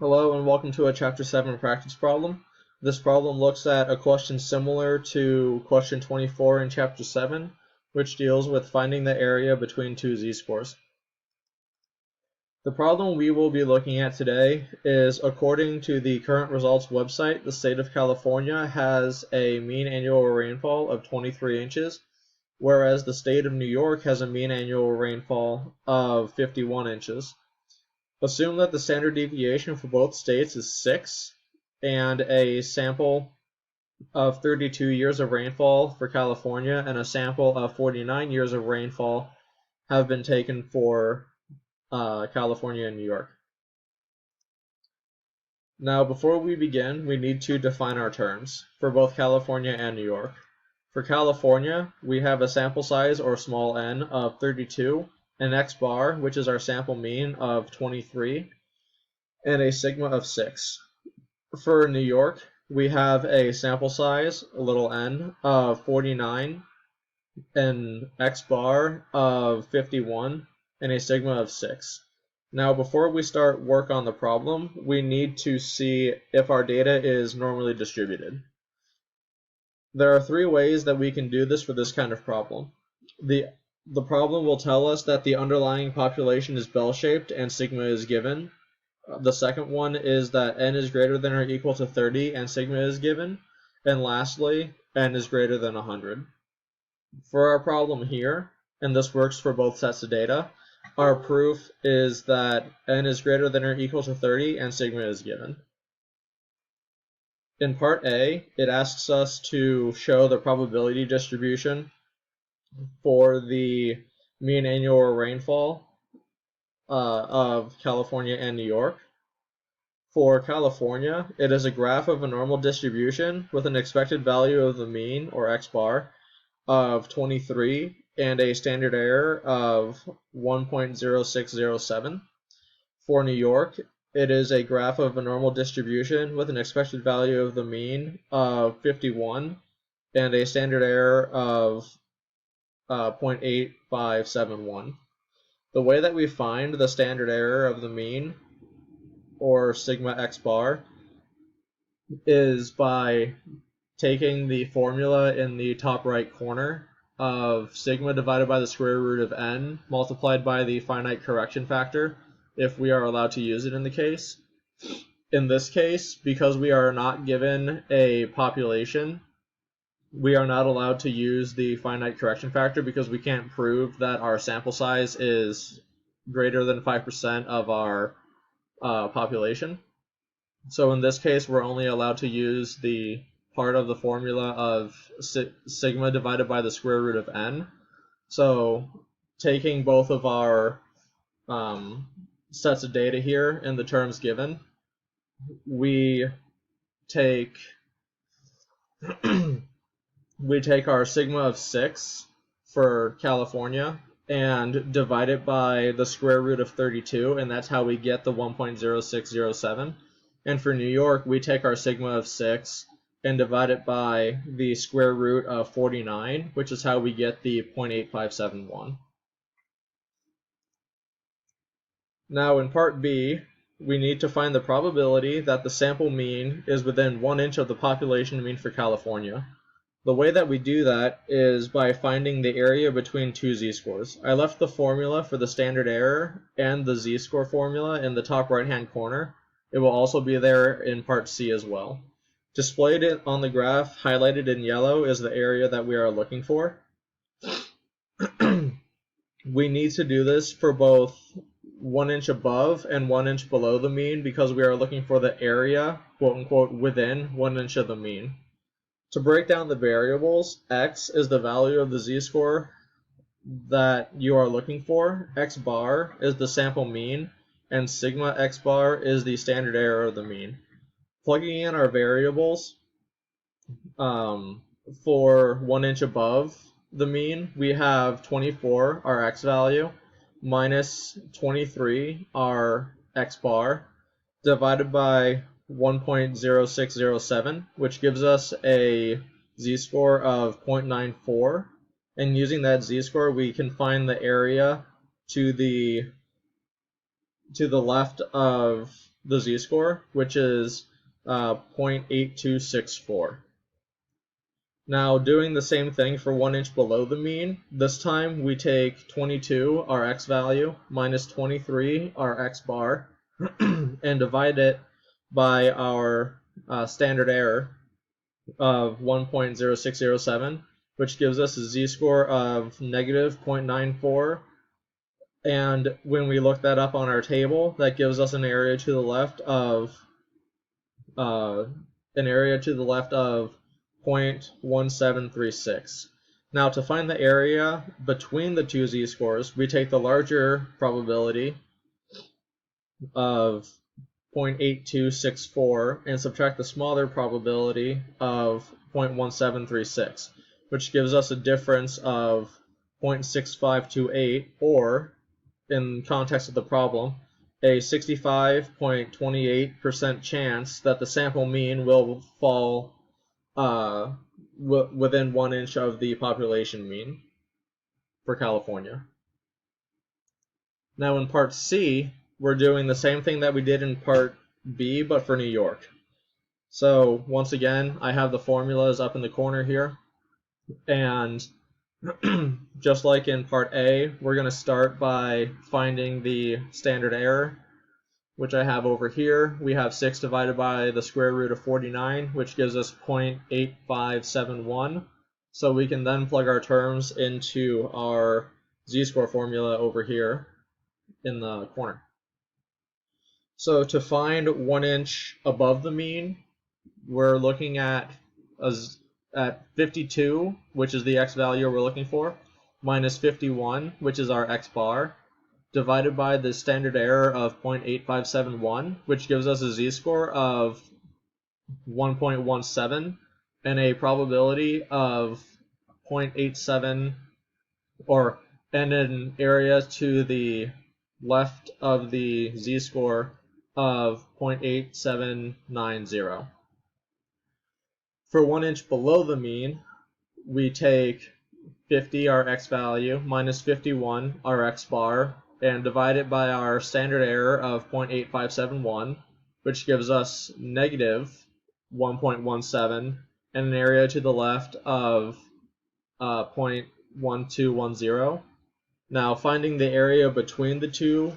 Hello and welcome to a Chapter 7 practice problem. This problem looks at a question similar to question 24 in Chapter 7, which deals with finding the area between two z-scores. The problem we will be looking at today is, according to the current results website, the state of California has a mean annual rainfall of 23 inches, whereas the state of New York has a mean annual rainfall of 51 inches. Assume that the standard deviation for both states is 6, and a sample of 32 years of rainfall for California and a sample of 49 years of rainfall have been taken for California and New York. Now, before we begin, we need to define our terms for both California and New York. For California, we have a sample size, or small n, of 32, an x bar, which is our sample mean, of 23, and a sigma of 6. For New York, we have a sample size, little n, of 49, an x bar of 51, and a sigma of 6. Now, before we start work on the problem, we need to see if our data is normally distributed. There are 3 ways that we can do this for this kind of problem. The problem will tell us that the underlying population is bell-shaped and sigma is given. The second one is that n is greater than or equal to 30 and sigma is given. And lastly, n is greater than 100. For our problem here, and this works for both sets of data, our proof is that n is greater than or equal to 30 and sigma is given. In part A, it asks us to show the probability distribution for the mean annual rainfall of California and New York. For California, it is a graph of a normal distribution with an expected value of the mean, or x bar, of 23 and a standard error of 1.0607. For New York, it is a graph of a normal distribution with an expected value of the mean of 51 and a standard error of 0.8571. The way that we find the standard error of the mean, or sigma x bar, is by taking the formula in the top right corner of sigma divided by the square root of n multiplied by the finite correction factor, if we are allowed to use it in the case. In this case, because we are not given a population, we are not allowed to use the finite correction factor because we can't prove that our sample size is greater than 5% of our population. So in this case, we're only allowed to use the part of the formula of sigma divided by the square root of n. So taking both of our sets of data here in the terms given, we take our sigma of 6 for California and divide it by the square root of 32, and that's how we get the 1.0607. And for New York, we take our sigma of 6 and divide it by the square root of 49, which is how we get the 0.8571. Now in part B, we need to find the probability that the sample mean is within 1 inch of the population mean for California. The way that we do that is by finding the area between two z-scores. I left the formula for the standard error and the z-score formula in the top right-hand corner. It will also be there in part C as well. Displayed on the graph, highlighted in yellow, is the area that we are looking for. We need to do this for both 1 inch above and 1 inch below the mean because we are looking for the area, quote-unquote, within 1 inch of the mean. To break down the variables, x is the value of the z-score that you are looking for, x bar is the sample mean, and sigma x bar is the standard error of the mean. Plugging in our variables, for 1 inch above the mean, we have 24, our x value, minus 23, our x bar, divided by 1.0607, which gives us a z-score of 0.94, and using that z-score we can find the area to the left of the z-score, which is 0.8264. Now, doing the same thing for 1 inch below the mean, this time we take 22, our x value, minus 23, our x bar, and divide it by our standard error of 1.0607, which gives us a z-score of negative 0.94. And when we look that up on our table, that gives us an area to the left of 0.1736. Now, to find the area between the two z-scores, we take the larger probability of 0.8264 and subtract the smaller probability of 0.1736, which gives us a difference of 0.6528, or, in context of the problem, a 65.28% chance that the sample mean will fall within 1 inch of the population mean for California. Now in part C, we're doing the same thing that we did in part B, but for New York. So once again, I have the formulas up in the corner here, and just like in part A, we're going to start by finding the standard error, which I have over here. We have 6 divided by the square root of 49, which gives us 0.8571. So we can then plug our terms into our z-score formula over here in the corner. So to find 1 inch above the mean, we're looking at 52, which is the x value we're looking for, minus 51, which is our x bar, divided by the standard error of 0.8571, which gives us a z-score of 1.17 and a probability of 0.87, and an area to the left of the z-score of 0.8790. For 1 inch below the mean, we take 50, our x value, minus 51, our x bar, and divide it by our standard error of 0.8571, which gives us negative 1.17, and an area to the left of 0.1210. Now, finding the area between the two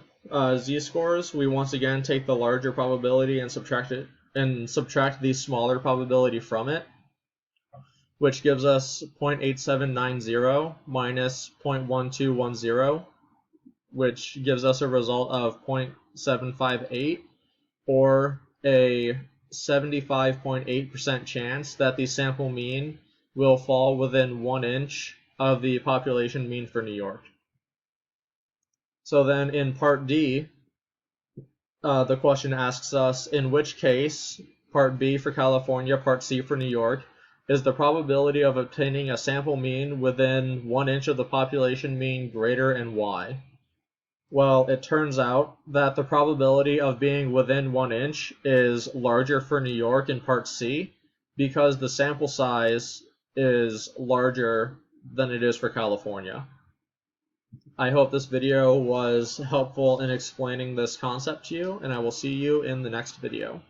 z-scores, we once again take the larger probability and subtract the smaller probability from it, which gives us 0.8790 minus 0.1210, which gives us a result of 0.758, or a 75.8% chance that the sample mean will fall within 1 inch of the population mean for New York. So then in part D, the question asks us, in which case, part B for California, part C for New York, is the probability of obtaining a sample mean within 1 inch of the population mean greater, and why? Well, it turns out that the probability of being within 1 inch is larger for New York in part C, because the sample size is larger than it is for California. I hope this video was helpful in explaining this concept to you, and I will see you in the next video.